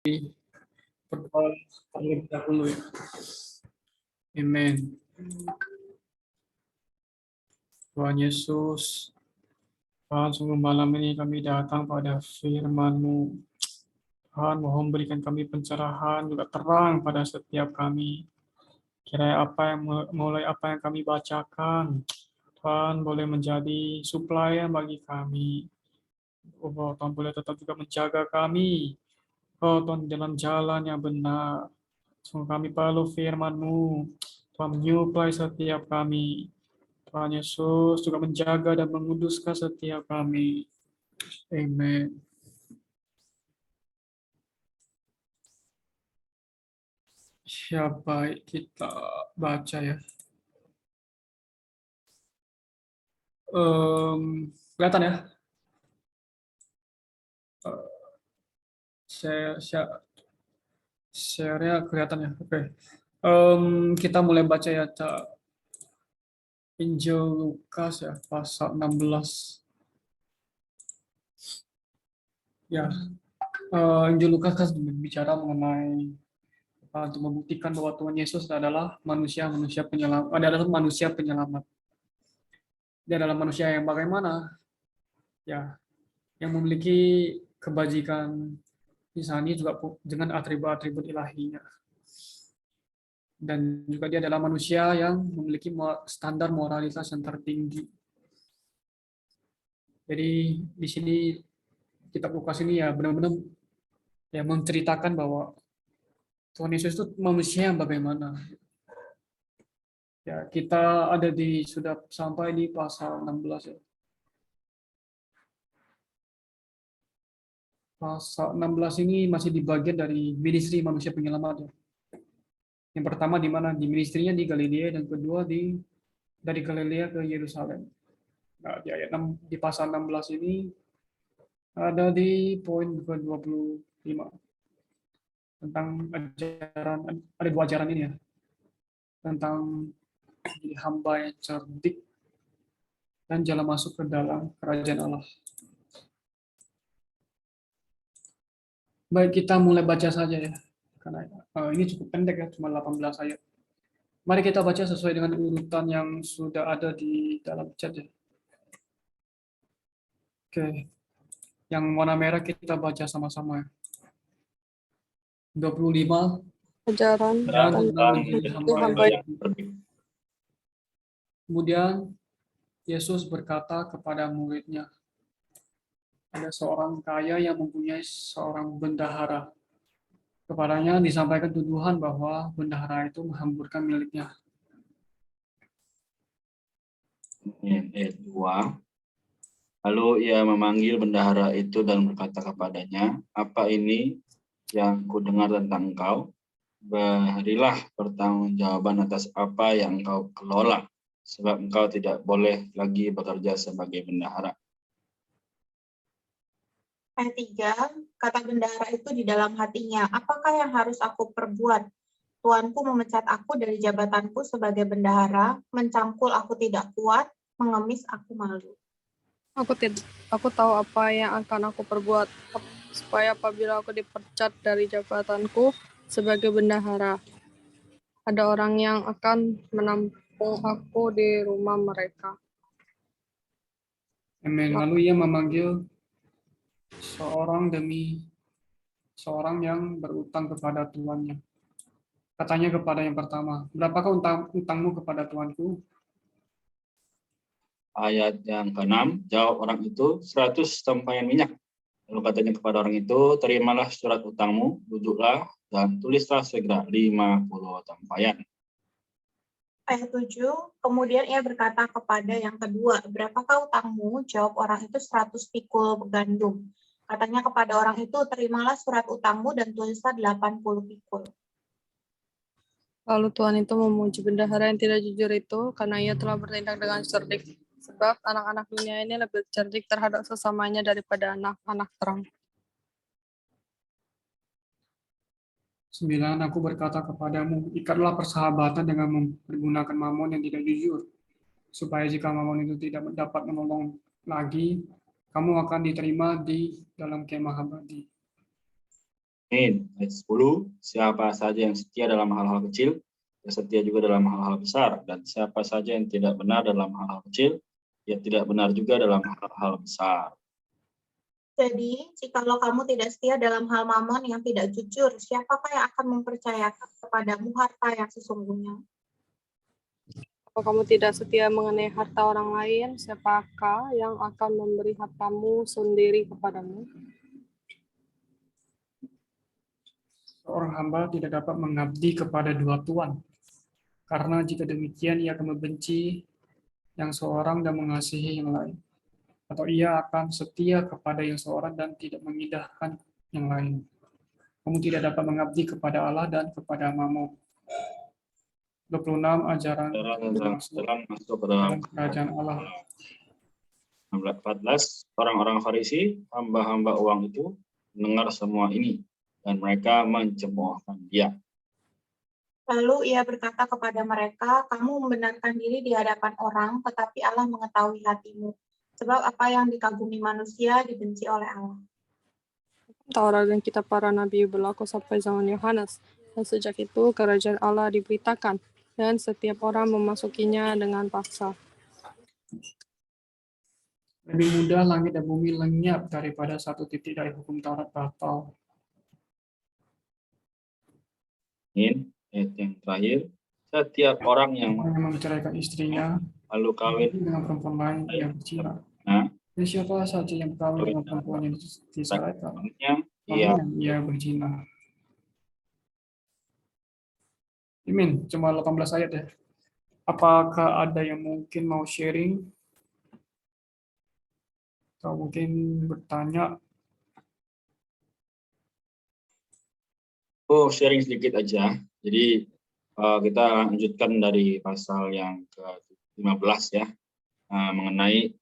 berdoa terlebih dahulu ya. Amen. Tuhan Yesus, Tuhan, sungguh malam ini kami datang pada firman-Mu. Tuhan, mohon berikan kami pencerahan juga terang pada setiap kami. Kiranya mulai apa yang kami bacakan, Tuhan boleh menjadi suplai bagi kami. Oh, Tuhan boleh tetap juga menjaga kami. Oh, Tuhan dalam jalan yang benar. Sungguh kami perlu firman-Mu. Tuhan menyuplai setiap kami. Tuhan Yesus juga menjaga dan menguduskan setiap kami. Amen. Baik, kita baca ya. Kelihatan ya? Share-nya kelihatan ya? Oke. Kita mulai baca ya, Injil Lukas ya, pasal 16. Ya, Injil Lukas kan bicara mengenai untuk membuktikan bahwa Tuhan Yesus adalah manusia penyelamat, adalah manusia penyelamat. Dia adalah manusia yang bagaimana? Ya, yang memiliki kebajikan, misalnya juga dengan atribut-atribut ilahinya. Dan juga dia adalah manusia yang memiliki standar moralitas yang tertinggi. Jadi di sini kitab Lukas ini ya benar-benar ya menceritakan bahwa Tuhan Yesus itu manusia yang bagaimana. Ya, kita sudah sampai di pasal 16 ya. Pasal 16 ini masih di bagian dari ministry manusia penyelamat ya. Yang pertama di mana? Di ministrinya di Galilea, dan kedua dari Galilea ke Yerusalem. Nah, di ayat 6, di pasal 16 ini ada di poin ke-25 tentang ajaran, ada dua ajaran ini ya, tentang jadi hamba yang cerdik dan jalan masuk ke dalam kerajaan Allah. Baik, kita mulai baca saja ya, karena ini cukup pendek ya, cuma 18 ayat. Mari kita baca sesuai dengan urutan yang sudah ada di dalam chat ya. Oke, yang warna merah kita baca sama-sama ya. 25 ajaran dan tentang menjadi hamba hamba yang yang cerdik. Kemudian Yesus berkata kepada muridnya, ada seorang kaya yang mempunyai seorang bendahara. Kepadanya disampaikan tuduhan bahwa bendahara itu menghamburkan miliknya. Ayat 2. Lalu ia memanggil bendahara itu dan berkata kepadanya, apa ini yang kudengar tentang engkau? Berilah pertanggungjawaban atas apa yang engkau kelola, sebab engkau tidak boleh lagi bekerja sebagai bendahara. Ayat 3, kata bendahara itu di dalam hatinya, apakah yang harus aku perbuat? Tuanku memecat aku dari jabatanku sebagai bendahara, mencangkul aku tidak kuat, mengemis aku malu. Aku tahu apa yang akan aku perbuat, supaya apabila aku dipecat dari jabatanku sebagai bendahara, ada orang yang akan menampung aku di rumah mereka. Amin. Lalu ia memanggil seorang demi seorang yang berutang kepada tuannya. Katanya kepada yang pertama, berapakah utangmu kepada tuanku? Ayat yang ke-6, jawab orang itu 100 tempayan minyak. Lalu katanya kepada orang itu, terimalah surat utangmu, duduklah dan tulislah segera 50 tempayan. Ayat 7, kemudian ia berkata kepada yang kedua, berapakah utangmu? Jawab orang itu 100 pikul gandum. Katanya kepada orang itu, terimalah surat utangmu dan tulislah 80 pikul. Lalu Tuhan itu memuji bendahara yang tidak jujur itu, karena ia telah bertindak dengan cerdik. Sebab anak-anak dunia ini lebih cerdik terhadap sesamanya daripada anak-anak terang. 9, aku berkata kepadamu, ikatlah persahabatan dengan menggunakan mamon yang tidak jujur, supaya jika mamon itu tidak dapat menolong lagi, kamu akan diterima di dalam kemah abadi. Amin. Ayat 10, siapa saja yang setia dalam hal-hal kecil, dia setia juga dalam hal-hal besar. Dan siapa saja yang tidak benar dalam hal-hal kecil, dia tidak benar juga dalam hal-hal besar. Jadi, jikalau kamu tidak setia dalam hal mamon yang tidak jujur, siapakah yang akan mempercayakan kepadamu harta yang sesungguhnya? Kalau kamu tidak setia mengenai harta orang lain, siapakah yang akan memberi hartamu sendiri kepadamu? Seorang hamba tidak dapat mengabdi kepada dua tuan, karena jika demikian ia akan membenci yang seorang dan mengasihi yang lain. Atau ia akan setia kepada yang seorang dan tidak mengindahkan yang lain. Kamu tidak dapat mengabdi kepada Allah dan kepada Mammon. 26 ajaran Dalam masuk ke dalam kerajaan Allah. 14, orang-orang Farisi, hamba-hamba uang itu mendengar semua ini dan mereka mencemoohkan dia. Lalu ia berkata kepada mereka, kamu membenarkan diri di hadapan orang, tetapi Allah mengetahui hatimu. Sebab apa yang dikagumi manusia dibenci oleh Allah. Taurat dan kitab para nabi berlaku sampai zaman Yohanes. Dan sejak itu kerajaan Allah diberitakan, dan setiap orang memasukinya dengan paksa. Lebih mudah langit dan bumi lenyap daripada satu titik dari hukum Taurat batal. Ini ayat yang terakhir, setiap orang yang Orang yang menceraikan istrinya lalu kawin dengan perempuan lain yang berzina. nah, Dan siapa saja yang kawin dengan perempuan yang diceraikan, ia ia berzina. Imin, cuma 18 ayat ya. Apakah ada yang mungkin mau sharing? Atau mungkin bertanya? sharing sedikit aja. Jadi kita lanjutkan dari pasal yang ke-15 ya, mengenai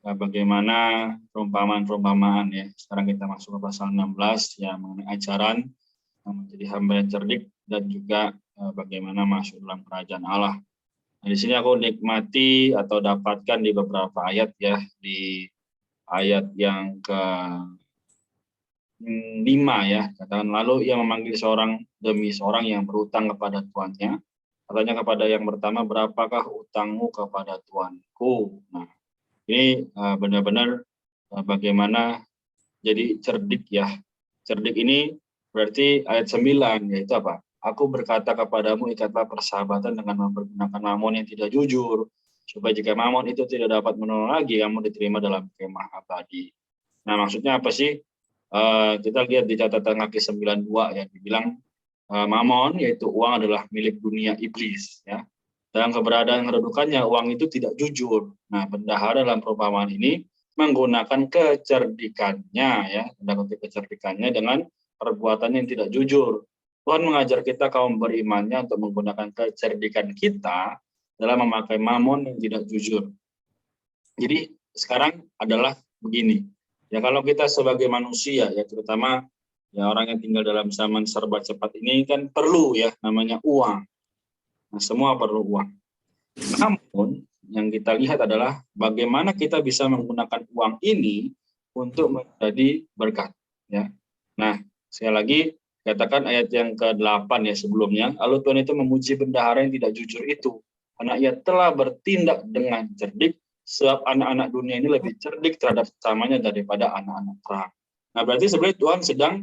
bagaimana perumpamaan-perumpamaan ya. Sekarang kita masuk ke pasal 16 ya, mengenai ajaran yang menjadi hamba yang cerdik dan juga bagaimana masuk dalam kerajaan Allah. Nah, di sini aku nikmati atau dapatkan di beberapa ayat ya, di ayat yang ke-5 ya, katakan lalu ia memanggil seorang demi seorang yang berutang kepada tuannya. Katanya kepada yang pertama, berapakah utangmu kepada tuanku? Nah, ini benar-benar bagaimana jadi cerdik ya. Cerdik ini berarti ayat 9, yaitu apa? Aku berkata kepadamu, ikatlah persahabatan dengan mempergunakan mamon yang tidak jujur, supaya jika mamon itu tidak dapat menolong lagi, kamu diterima dalam kemah abadi. Nah, maksudnya apa sih? Kita lihat di catatan kaki 92 ya, dibilang mamon, yaitu uang adalah milik dunia iblis ya. Dalam keberadaan kedudukannya, uang itu tidak jujur. Nah, bendahara dalam perumpamaan ini menggunakan kecerdikannya ya, kecerdikannya dengan perbuatan yang tidak jujur. Tuhan mengajar kita kaum berimannya untuk menggunakan kecerdikan kita dalam memakai mamon yang tidak jujur. Jadi sekarang adalah begini, ya kalau kita sebagai manusia ya, terutama ya orang yang tinggal dalam zaman serba cepat ini kan perlu ya namanya uang. Nah, semua perlu uang. Namun yang kita lihat adalah bagaimana kita bisa menggunakan uang ini untuk menjadi berkat ya. Nah, sekali lagi katakan ayat yang ke-8 ya sebelumnya, lalu Tuhan itu memuji bendahara yang tidak jujur itu karena ia telah bertindak dengan cerdik, sebab anak-anak dunia ini lebih cerdik terhadap sesamanya daripada anak-anak terang. Nah, berarti sebenarnya Tuhan sedang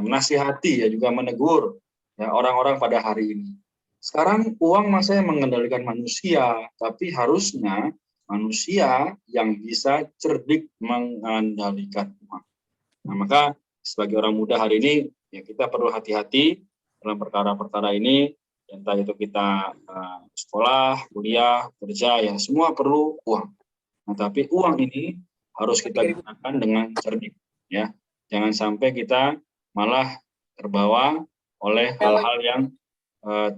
menasihati ya, juga menegur ya orang-orang pada hari ini. Sekarang uang masih mengendalikan manusia, tapi harusnya manusia yang bisa cerdik mengendalikan uang. Nah, maka sebagai orang muda hari ini, ya kita perlu hati-hati dalam perkara-perkara ini, entah itu kita sekolah, kuliah, kerja, ya semua perlu uang. Nah, tapi uang ini harus kita gunakan dengan cerdik, ya. Jangan sampai kita malah terbawa oleh hal-hal yang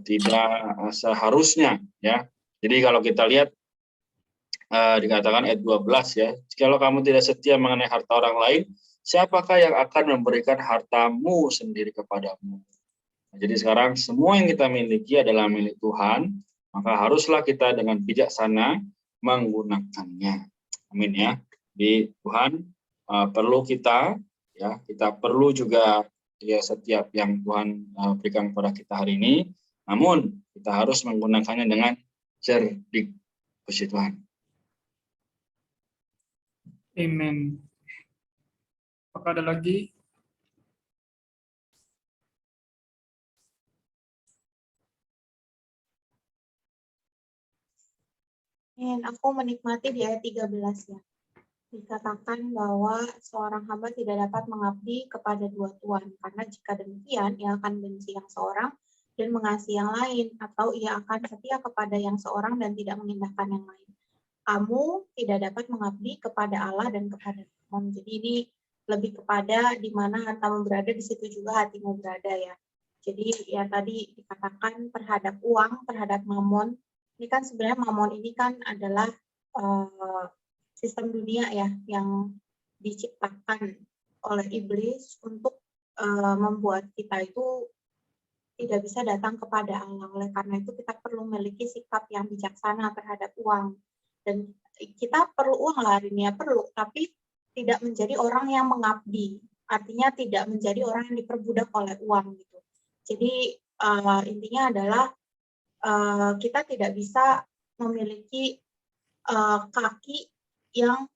tidak seharusnya, ya. Jadi kalau kita lihat dikatakan ayat 12 ya, kalau kamu tidak setia mengenai harta orang lain, siapakah yang akan memberikan hartamu sendiri kepadamu? Nah, jadi sekarang semua yang kita miliki adalah milik Tuhan, maka haruslah kita dengan bijaksana menggunakannya. Amin ya. Di Tuhan perlu kita Ya, kita perlu juga ya setiap yang Tuhan berikan kepada kita hari ini. Namun kita harus menggunakannya dengan cerdik. Puji Tuhan. Amen. Apakah ada lagi? Dan aku menikmati di ayat 13 ya. Dikatakan bahwa seorang hamba tidak dapat mengabdi kepada dua tuan, karena jika demikian ia akan benci yang seorang dan mengasihi yang lain, atau ia akan setia kepada yang seorang dan tidak mengindahkan yang lain. Kamu tidak dapat mengabdi kepada Allah dan kepada Mammon. Jadi ini lebih kepada di mana hartamu berada, di situ juga hatimu berada ya. Jadi ya tadi dikatakan terhadap uang, terhadap Mammon. Ini kan sebenarnya Mammon ini kan adalah sistem dunia ya yang diciptakan oleh iblis untuk membuat kita itu tidak bisa datang kepada Allah. Oleh karena itu kita perlu memiliki sikap yang bijaksana terhadap uang. Dan kita perlu uang lah hari ini ya, perlu, tapi tidak menjadi orang yang mengabdi. Artinya tidak menjadi orang yang diperbudak oleh uang gitu. Jadi intinya adalah kita tidak bisa memiliki kaki yang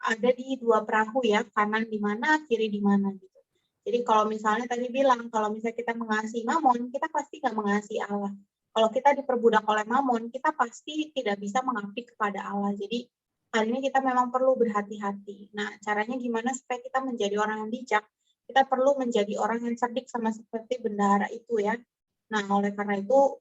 ada di dua perahu ya, kanan di mana, kiri di mana gitu. Jadi kalau misalnya tadi bilang, kalau misalnya kita mengasihi Mammon, kita pasti nggak mengasihi Allah. Kalau kita diperbudak oleh Mammon, kita pasti tidak bisa mengabdi kepada Allah. Jadi hari ini kita memang perlu berhati-hati. Nah, caranya gimana supaya kita menjadi orang yang bijak? Kita perlu menjadi orang yang cerdik sama seperti bendahara itu ya. Nah, oleh karena itu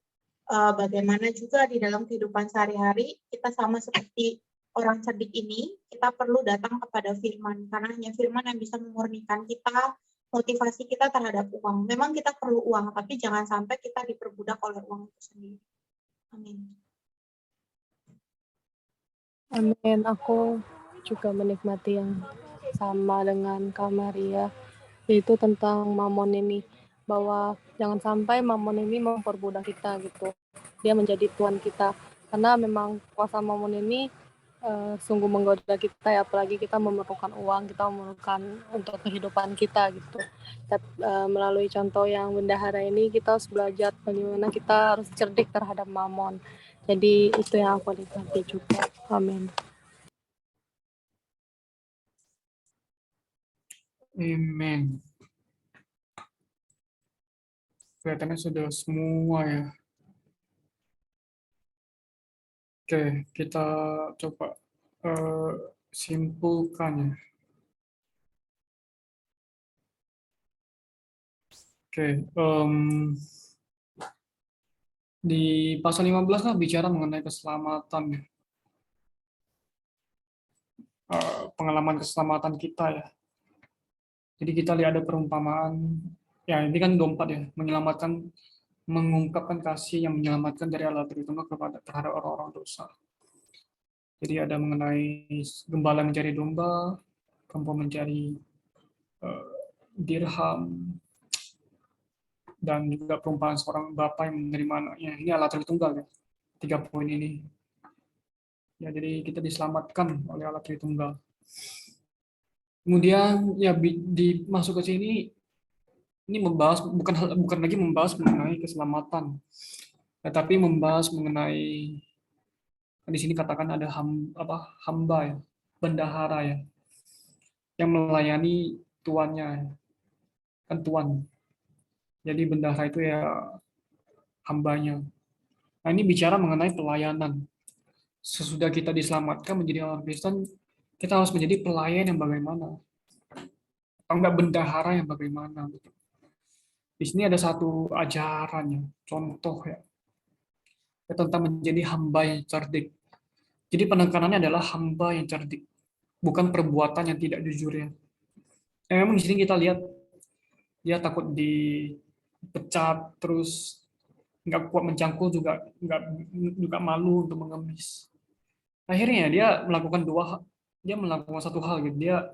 bagaimana juga di dalam kehidupan sehari-hari kita sama seperti orang cerdik ini, kita perlu datang kepada firman, karena hanya firman yang bisa memurnikan kita, motivasi kita terhadap uang. Memang kita perlu uang, tapi jangan sampai kita diperbudak oleh uang itu sendiri. Amin. Amin. Aku juga menikmati yang sama dengan Kak Maria, yaitu tentang Mammon ini, bahwa jangan sampai Mammon ini memperbudak kita gitu. Dia menjadi tuan kita, karena memang kuasa Mammon ini sungguh menggoda kita ya, apalagi kita memerlukan uang, kita memerlukan untuk kehidupan kita gitu. Melalui contoh yang bendahara ini kita harus belajar bagaimana kita harus cerdik terhadap Mammon. Jadi itu yang aku nikmati juga. Amin. Amen. Kelihatannya sudah semua ya. Oke, kita coba simpulkan ya. Oke, di pasal 15 lah bicara mengenai keselamatan ya. Pengalaman keselamatan kita ya. Jadi kita lihat ada perumpamaan, ya ini kan dompat ya, mengungkapkan kasih yang menyelamatkan dari Allah terutama terhadap orang-orang dosa. Jadi ada mengenai gembala mencari domba, perempuan mencari dirham, dan juga perumpamaan seorang bapak yang menerima anaknya. Ini Allah Tritunggal ya, 3 poin ini. Ya, jadi kita diselamatkan oleh Allah Tritunggal. Kemudian ya masuk ke sini ini membahas bukan lagi membahas mengenai keselamatan, tetapi membahas mengenai di sini katakan ada hamba ya, bendahara ya, yang melayani tuannya, kan tuan. Jadi bendahara itu ya hambanya. Nah ini bicara mengenai pelayanan. Sesudah kita diselamatkan menjadi orang Kristen, kita harus menjadi pelayan yang bagaimana? Atau enggak bendahara yang bagaimana? Di sini ada satu ajarannya, contoh ya, tentang menjadi hamba yang cerdik. Jadi penekanannya adalah hamba yang cerdik, bukan perbuatan yang tidak jujur ya. Memang di sini kita lihat dia takut dipecat, terus nggak kuat mencangkul juga malu untuk mengemis. Akhirnya dia melakukan satu hal gitu. Dia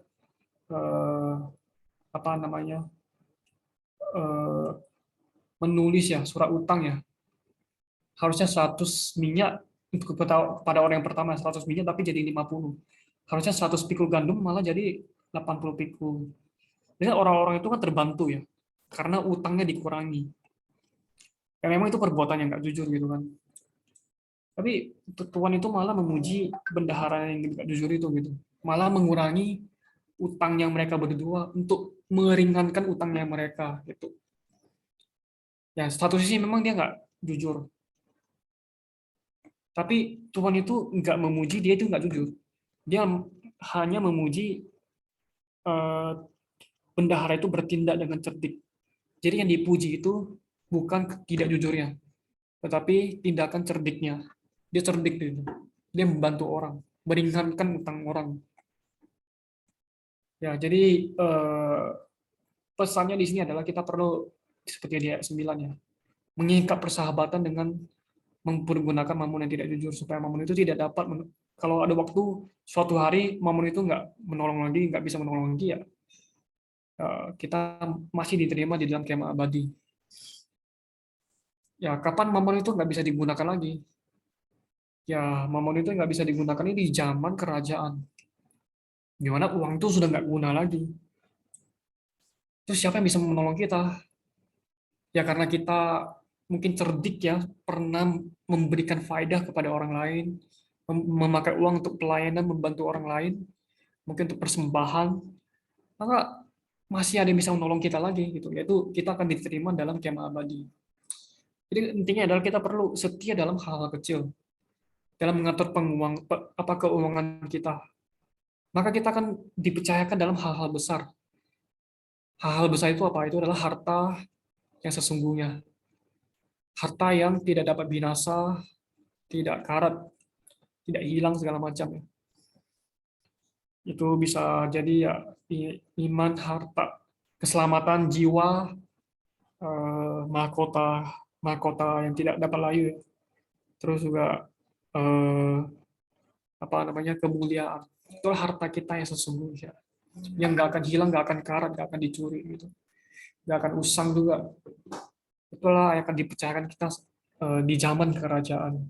menulis ya surat utang ya. Harusnya 100 minyak untuk kepada orang yang pertama 100 minyak tapi jadi 50. Harusnya 100 pikul gandum malah jadi 80 pikul. Dengan orang-orang itu kan terbantu ya, karena utangnya dikurangi. Ya memang itu perbuatan yang nggak jujur gitu kan. Tapi Tuhan itu malah memuji bendahara yang nggak jujur itu gitu. Malah mengurangi utang yang mereka berdua untuk meringankan utangnya mereka gitu. Ya satu sisi memang dia nggak jujur. Tapi Tuhan itu nggak memuji dia itu nggak jujur. Dia hanya memuji bendahara itu bertindak dengan cerdik. Jadi yang dipuji itu bukan tidak jujurnya, tetapi tindakan cerdiknya. Dia cerdik gitu. Dia membantu orang, meringankan utang orang. Ya, jadi pesannya di sini adalah kita perlu seperti di ayat 9 ya, mengikat persahabatan dengan mempergunakan mamun yang tidak jujur supaya mamun itu tidak dapat kalau ada waktu suatu hari mamun itu nggak menolong lagi, nggak bisa menolong lagi ya, kita masih diterima di dalam kemah abadi. Ya, kapan mamun itu nggak bisa digunakan lagi? Ya, mamun itu nggak bisa digunakan ini di zaman kerajaan, di mana uang itu sudah nggak guna lagi. Terus siapa yang bisa menolong kita? Ya karena kita mungkin cerdik ya, pernah memberikan faedah kepada orang lain, memakai uang untuk pelayanan, membantu orang lain, mungkin untuk persembahan, maka masih ada yang bisa menolong kita lagi gitu, yaitu kita akan diterima dalam kemah abadi. Jadi intinya adalah kita perlu setia dalam hal-hal kecil, dalam mengatur keuangan kita. Maka kita akan dipercayakan dalam hal-hal besar. Hal-hal besar itu apa? Itu adalah harta yang sesungguhnya. Harta yang tidak dapat binasa, tidak karat, tidak hilang segala macam. Itu bisa jadi ya iman, harta, keselamatan jiwa, mahkota yang tidak dapat layu. Terus juga kemuliaan. Itulah harta kita yang sesungguhnya, yang nggak akan hilang, nggak akan karat, nggak akan dicuri gitu, nggak akan usang juga. Itulah yang akan dipercayakan kita di zaman kerajaan.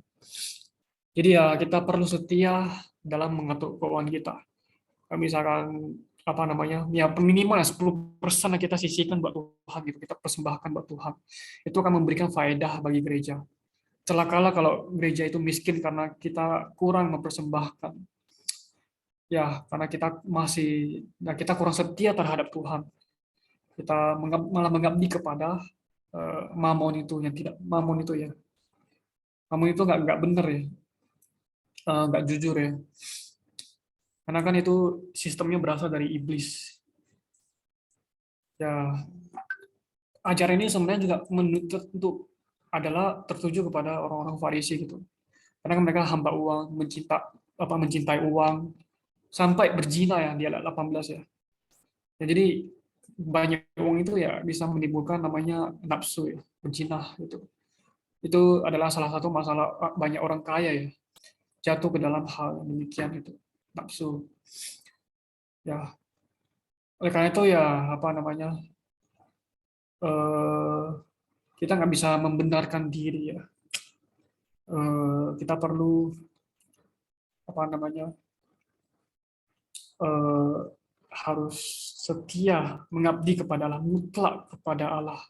Jadi ya kita perlu setia dalam mengatur keuangan kita. Misalkan ya minimal ya 10% yang kita sisihkan buat Tuhan gitu, kita persembahkan buat Tuhan. Itu akan memberikan faedah bagi gereja. Celakalah kalau gereja itu miskin karena kita kurang mempersembahkan. Ya, karena kita kurang setia terhadap Tuhan. Kita malah mengabdi kepada mamon itu yang tidak mamon itu ya. Mamon itu nggak benar ya, nggak jujur ya. Karena kan itu sistemnya berasal dari iblis. Ya, ajaran ini sebenarnya juga menuntut untuk tertuju kepada orang-orang Farisi gitu. Karena kan mereka hamba uang, mencintai uang, sampai berzina ya di ayat 18 ya. Ya, jadi banyak uang itu ya bisa menimbulkan namanya nafsu ya, berzina gitu. Itu adalah salah satu masalah banyak orang kaya ya, jatuh ke dalam hal yang demikian itu, nafsu. Ya, oleh karena itu ya kita nggak bisa membenarkan diri ya. Kita perlu harus setia mengabdi kepada Allah, mutlak kepada Allah,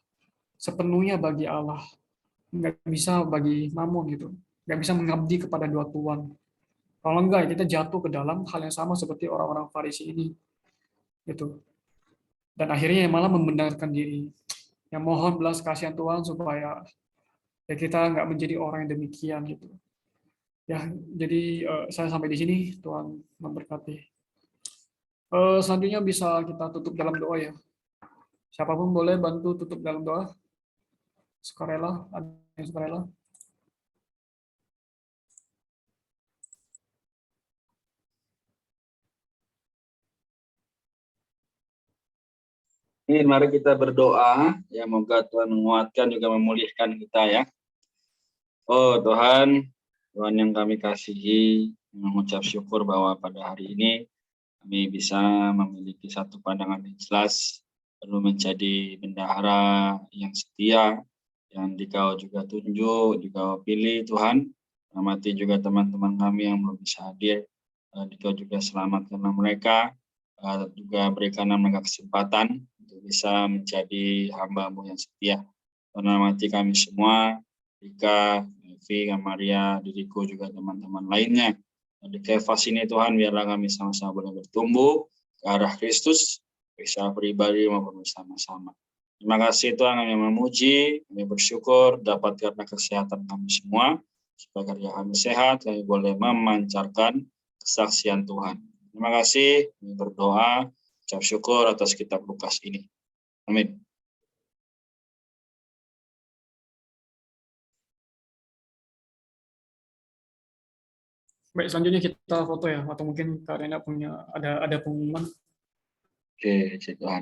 sepenuhnya bagi Allah, nggak bisa bagi mamon gitu, nggak bisa mengabdi kepada dua tuan. Kalau enggak kita jatuh ke dalam hal yang sama seperti orang-orang Farisi ini gitu, dan akhirnya malah membenarkan diri. Yang mohon belas kasihan Tuhan supaya ya kita nggak menjadi orang yang demikian gitu ya. Jadi saya sampai di sini, Tuhan memberkati. Selanjutnya bisa kita tutup dalam doa ya. Siapapun boleh bantu tutup dalam doa. Sukarela, ada yang sukarela? Mari kita berdoa, ya moga Tuhan menguatkan juga memulihkan kita ya. Oh Tuhan, Tuhan yang kami kasihi, mengucap syukur bahwa pada hari ini kami bisa memiliki satu pandangan ikhlas, perlu menjadi bendahara yang setia, yang Dikau juga tunjuk, Dikau pilih Tuhan. Amati juga teman-teman kami yang belum bisa hadir, Dikau juga selamatkanlah mereka, juga berikanlah mereka kesempatan untuk bisa menjadi hamba-Mu yang setia. Tuhan rahmati kami semua, Rika, Evi, Maria, diriku juga teman-teman lainnya. Di Kefas ini Tuhan, biarlah kami sama-sama boleh bertumbuh ke arah Kristus, bisa pribadi maupun bersama-sama. Terima kasih Tuhan, kami memuji, kami bersyukur dapat karena kesehatan kami semua, supaya karya kami sehat, kami boleh memancarkan kesaksian Tuhan. Terima kasih, kami berdoa, ucap syukur atas kitab Lukas ini. Amin. Baik, selanjutnya kita foto ya, atau mungkin Kak Rena punya ada pengumuman. Oke, Tuhan.